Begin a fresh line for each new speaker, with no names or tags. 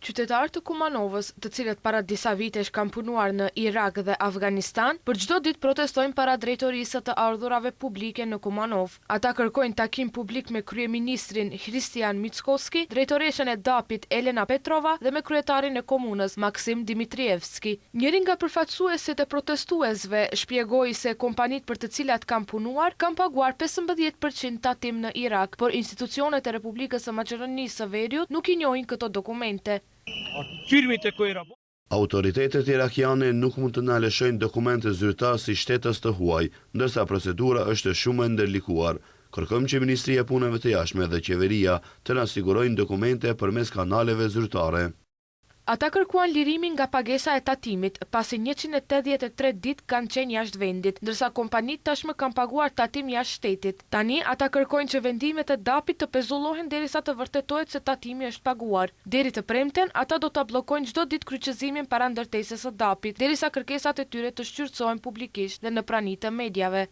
Qytetarë të Kumanovës, të cilët para disa vitesh kanë punuar në Irak dhe Afganistan, për çdo ditë protestojnë para drejtorisë të ardhurave publike në Kumanov. Ata kërkojnë takim publik me kryeministrin Hristijan Mickoski, drejtoreshën e DAP-it Elena Petrova dhe me kryetarin e komunës Maksim Dimitrievski. Njëri nga përfaqësuesit e protestuesve shpjegoi se kompanitë për të cilat kanë punuar kanë paguar 15% tatim në Irak, por institucionet e Republikës së Maqedonisë së Veriut nuk i njohin këto dokumente.
Autoritetet irakiane nuk mund të na lëshojnë dokumente zyrtare si shtetës të huaj, ndërsa procedura është shumë e ndërlikuar. Kërkojmë që Ministria e Punëve të Jashtme dhe qeveria të na sigurojnë dokumente përmes kanaleve zyrtare.
Ata kërkuan lirimin nga pagesa e tatimit, pasi 183 ditë kanë qenë jashtë vendit, ndërsa kompanitë tashmë kanë paguar tatim jashtë shtetit. Tani ata kërkojnë që vendimet e DAP-it të pezullohen derisa të vërtetohet se tatimi është paguar. Deri të premten, ata do ta bllokojnë çdo ditë kryqëzimin para ndërtesës së DAP-it, derisa kërkesat e tyre të shqyrtohen publikisht dhe në pranitë të mediave.